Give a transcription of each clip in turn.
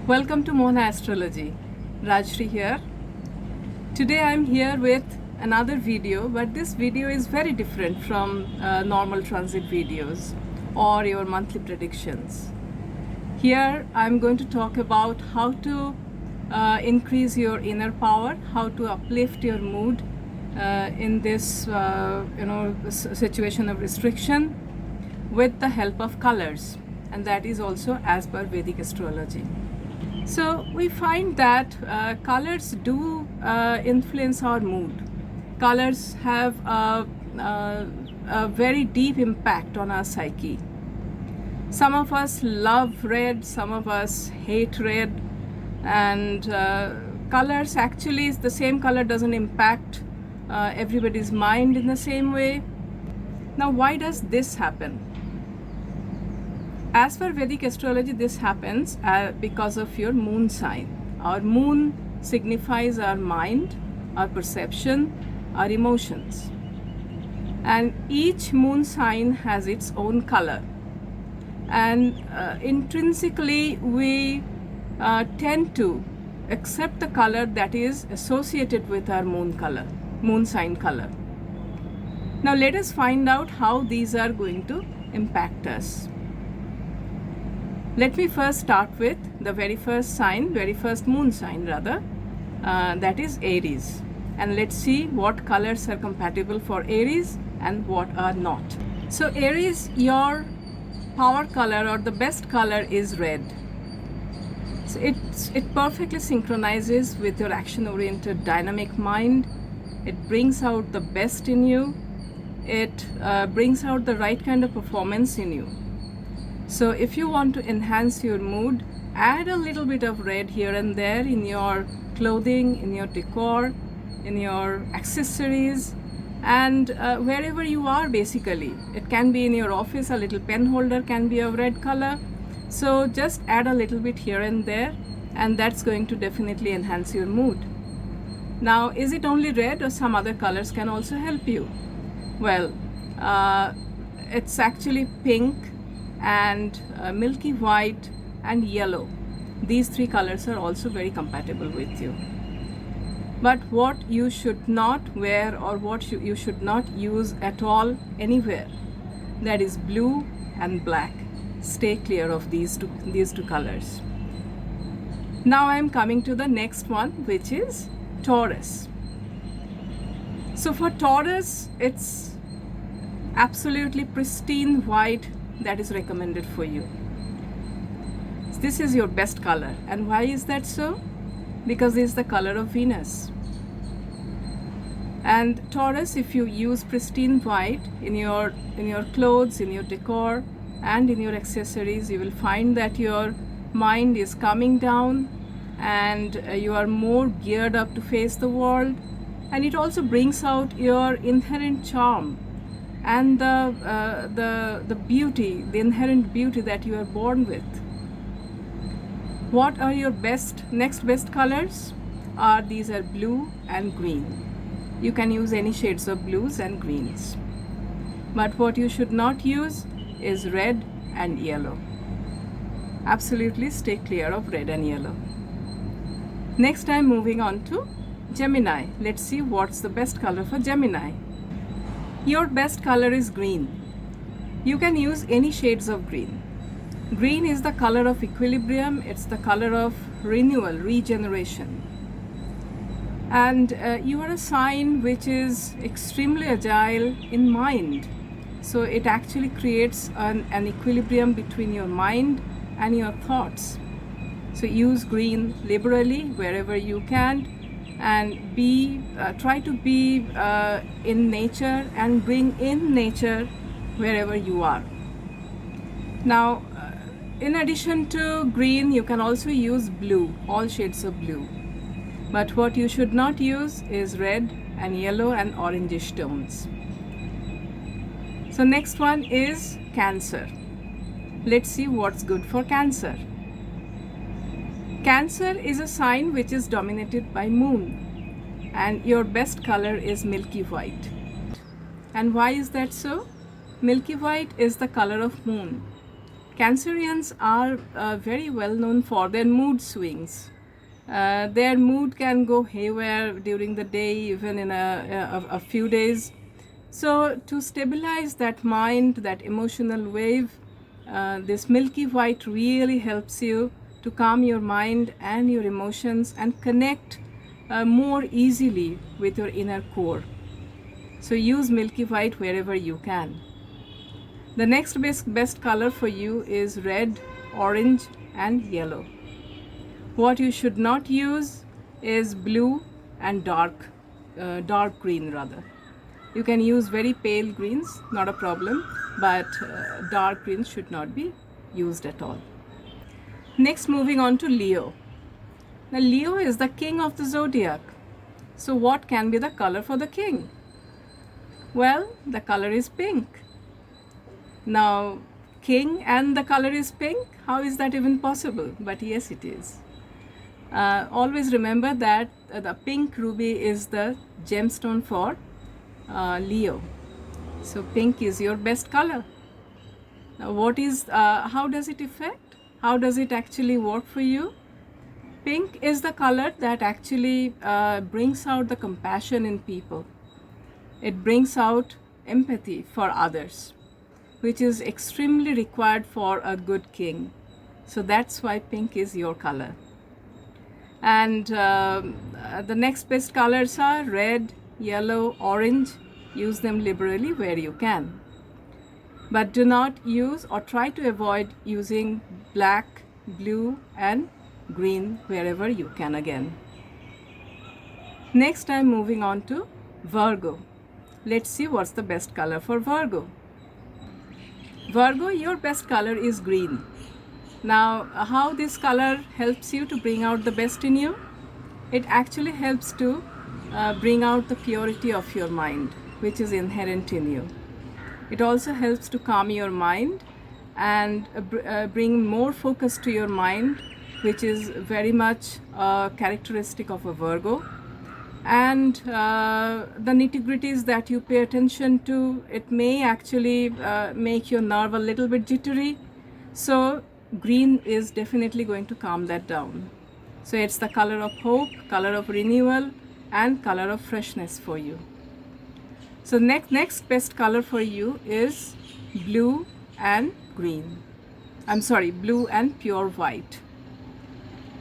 Welcome to Mohana Astrology. Rajshri here. Today I'm here with another video, but this video is very different from normal transit videos or your monthly predictions. Here I'm going to talk about how to increase your inner power, how to uplift your mood in this situation of restriction with the help of colors, and that is also as per Vedic astrology. So we find that colors do influence our mood. Colors have a very deep impact on our psyche. Some of us love red, some of us hate red, and colors actually, the same color doesn't impact everybody's mind in the same way. Now, why does this happen? As for Vedic astrology, this happens because of your moon sign. Our moon signifies our mind, our perception, our emotions. And each moon sign has its own color. And intrinsically, we tend to accept the color that is associated with our moon sign color. Now, let us find out how these are going to impact us. Let me first start with the very first moon sign rather, that is Aries. And let's see what colors are compatible for Aries and what are not. So Aries, your power color or the best color is red. So it perfectly synchronizes with your action-oriented dynamic mind. It brings out the best in you. It brings out the right kind of performance in you. So if you want to enhance your mood, add a little bit of red here and there in your clothing, in your decor, in your accessories, and wherever you are basically. It can be in your office, a little pen holder can be of red color. So just add a little bit here and there, and that's going to definitely enhance your mood. Now, is it only red or some other colors can also help you? Well, it's actually pink and milky white and yellow. These three colors are also very compatible with you. But what you should not wear or what you should not use at all anywhere, that is blue and black. Stay clear of these two colors. Now I am coming to the next one, which is Taurus. So for Taurus, it's absolutely pristine white that is recommended for you. This is your best color. And why is that so? Because it's the color of Venus. And Taurus, if you use pristine white in your clothes, in your decor, and in your accessories, you will find that your mind is calming down and you are more geared up to face the world. And it also brings out your inherent charm and the beauty, the inherent beauty that you are born with. What are your next best colors? These are blue and green. You can use any shades of blues and greens. But what you should not use is red and yellow. Absolutely stay clear of red and yellow. Next, I'm moving on to Gemini. Let's see what's the best color for Gemini. Your best color is green. You can use any shades of green. Green is the color of equilibrium. It's the color of renewal, regeneration. And you are a sign which is extremely agile in mind. So it actually creates an equilibrium between your mind and your thoughts. So use green liberally wherever you can, and try to be in nature and bring in nature wherever you are. Now, in addition to green, you can also use blue, all shades of blue. But what you should not use is red and yellow and orangish tones. So next one is Cancer. Let's see what's good for Cancer. Cancer is a sign which is dominated by moon, and your best color is milky white. And why is that so? Milky white is the color of moon. Cancerians are very well known for their mood swings. Their mood can go haywire during the day, even in a few days. So to stabilize that mind, that emotional wave, this milky white really helps you to calm your mind and your emotions and connect more easily with your inner core. So use milky white wherever you can. The next best color for you is red, orange and yellow. What you should not use is blue and dark green rather. You can use very pale greens, not a problem, but dark greens should not be used at all. Next, moving on to Leo. Now, Leo is the king of the zodiac. So what can be the color for the king? Well, the color is pink. Now, king and the color is pink, how is that even possible? But yes, it is. Always remember that the pink ruby is the gemstone for Leo. So pink is your best color. Now how does it affect? How does it actually work for you? Pink is the color that actually brings out the compassion in people. It brings out empathy for others, which is extremely required for a good king. So that's why pink is your color. And the next best colors are red, yellow, orange. Use them liberally where you can. But do not use or try to avoid using black, blue and green wherever you can again. Next, I'm moving on to Virgo. Let's see what's the best color for Virgo. Virgo, your best color is green. Now, how this color helps you to bring out the best in you? It actually helps to bring out the purity of your mind, which is inherent in you. It also helps to calm your mind and bring more focus to your mind, which is very much characteristic of a Virgo. And the nitty-gritties that you pay attention to, it may actually make your nerve a little bit jittery. So green is definitely going to calm that down. So it's the color of hope, color of renewal and color of freshness for you. So next best color for you is blue and green. Blue and pure white.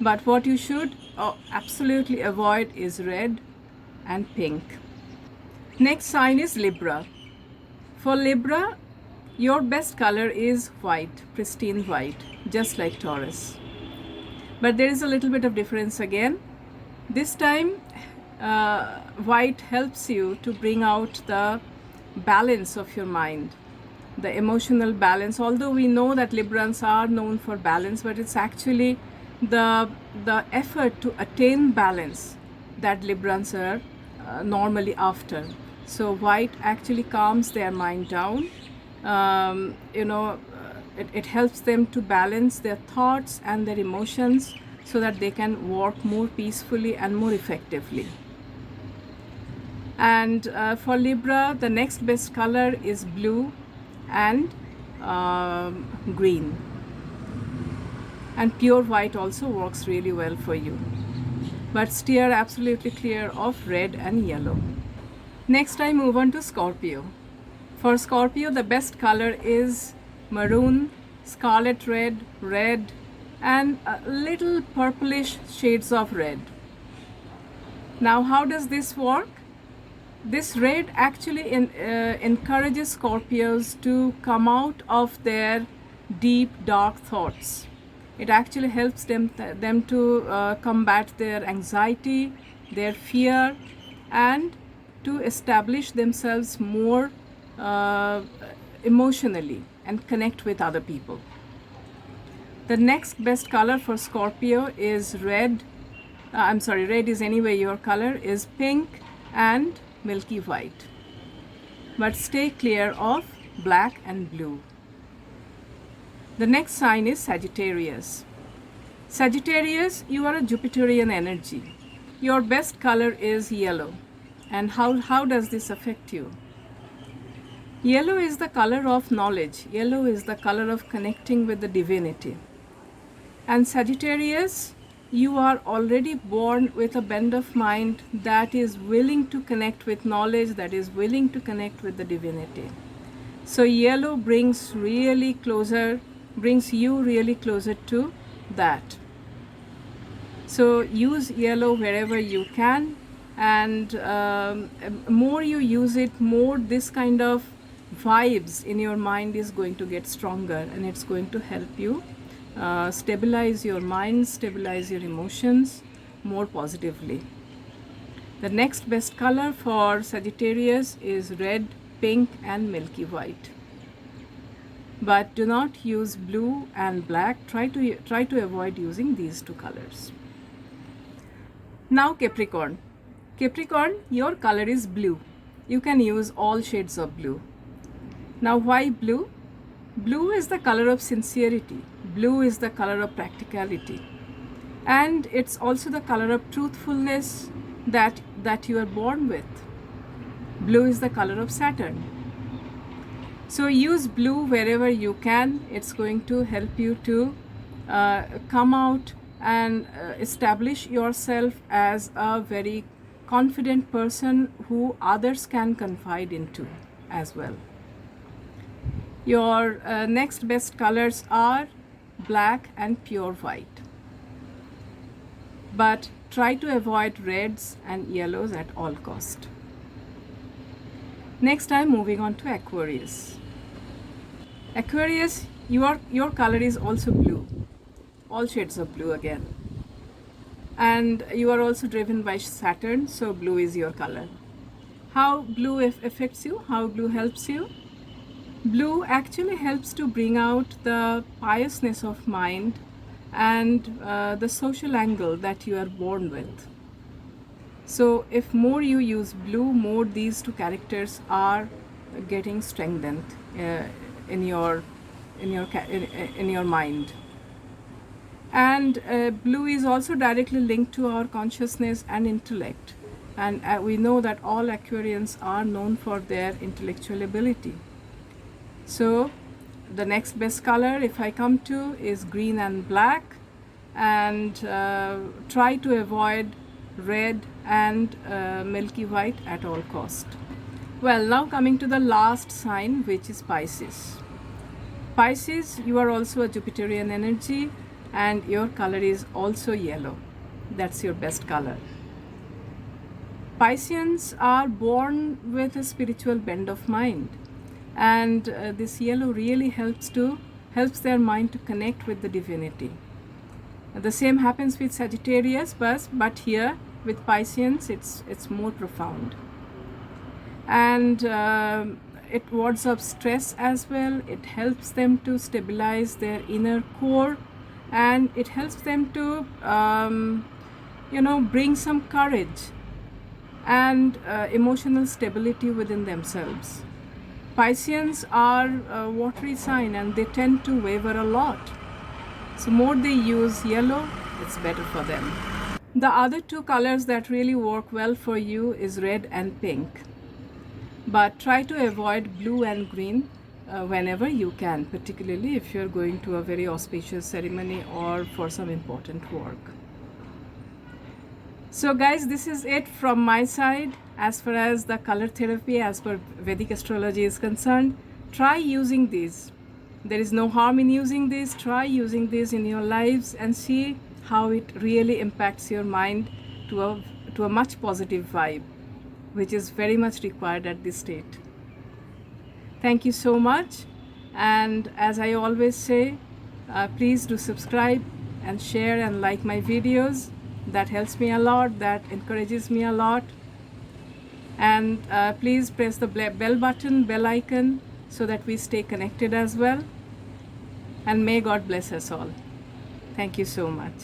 But what you should absolutely avoid is red and pink. Next sign is Libra. For Libra, your best color is white, pristine white, just like Taurus. But there is a little bit of difference again. This time, white helps you to bring out the balance of your mind, the emotional balance. Although we know that Librans are known for balance, but it's actually the effort to attain balance that Librans are normally after. So white actually calms their mind down. It helps them to balance their thoughts and their emotions so that they can work more peacefully and more effectively. And for Libra, the next best color is blue and green. And pure white also works really well for you. But steer absolutely clear of red and yellow. Next, I move on to Scorpio. For Scorpio, the best color is maroon, scarlet red, red, and little purplish shades of red. Now, how does this work? This red actually encourages Scorpios to come out of their deep, dark thoughts. It actually helps them to combat their anxiety, their fear, and to establish themselves more emotionally and connect with other people. The next best color for Scorpio is red. Red is anyway your color, is pink and milky white. But stay clear of black and blue. The next sign is Sagittarius. Sagittarius, you are a Jupiterian energy. Your best color is yellow. And how does this affect you? Yellow is the color of knowledge. Yellow is the color of connecting with the divinity. And Sagittarius, you are already born with a bend of mind that is willing to connect with knowledge, that is willing to connect with the divinity. So yellow brings you really closer to that. So use yellow wherever you can, and more you use it, more this kind of vibes in your mind is going to get stronger, and it's going to help you stabilize your mind, stabilize your emotions more positively. The next best color for Sagittarius is red, pink and milky white. But do not use blue and black. Try to avoid using these two colors. Now Capricorn. Capricorn, your color is blue. You can use all shades of blue. Now why blue? Blue is the color of sincerity. Blue is the color of practicality. And it's also the color of truthfulness that you are born with. Blue is the color of Saturn. So use blue wherever you can. It's going to help you to come out and establish yourself as a very confident person who others can confide into as well. Your next best colors are black and pure white. But try to avoid reds and yellows at all cost. Next, I'm moving on to Aquarius. Aquarius, your color is also blue. All shades of blue again. And you are also driven by Saturn, so blue is your color. How blue affects you? How blue helps you? Blue actually helps to bring out the piousness of mind and the social angle that you are born with. So if more you use blue, more these two characters are getting strengthened in your mind. And blue is also directly linked to our consciousness and intellect. And we know that all Aquarians are known for their intellectual ability. So the next best color, if I come to, is green and black. And try to avoid red and milky white at all cost. Well, now coming to the last sign, which is Pisces. Pisces, you are also a Jupiterian energy, and your color is also yellow. That's your best color. Pisceans are born with a spiritual bend of mind, and this yellow really helps their mind to connect with the divinity. The same happens with Sagittarius, but here with Pisceans it's more profound. And it wards off stress as well. It helps them to stabilize their inner core, and it helps them to bring some courage and emotional stability within themselves. Pisceans are a watery sign, and they tend to waver a lot. So more they use yellow, it's better for them. The other two colors that really work well for you is red and pink. But try to avoid blue and green whenever you can, particularly if you're going to a very auspicious ceremony or for some important work. So guys, this is it from my side as far as the color therapy as per Vedic astrology is concerned. Try using these. There is no harm in using this. Try using this in your lives and see how it really impacts your mind to a much positive vibe, which is very much required at this state. Thank you so much. And as I always say, please do subscribe and share and like my videos. That helps me a lot. That encourages me a lot. And please press the bell icon, so that we stay connected as well. And may God bless us all. Thank you so much.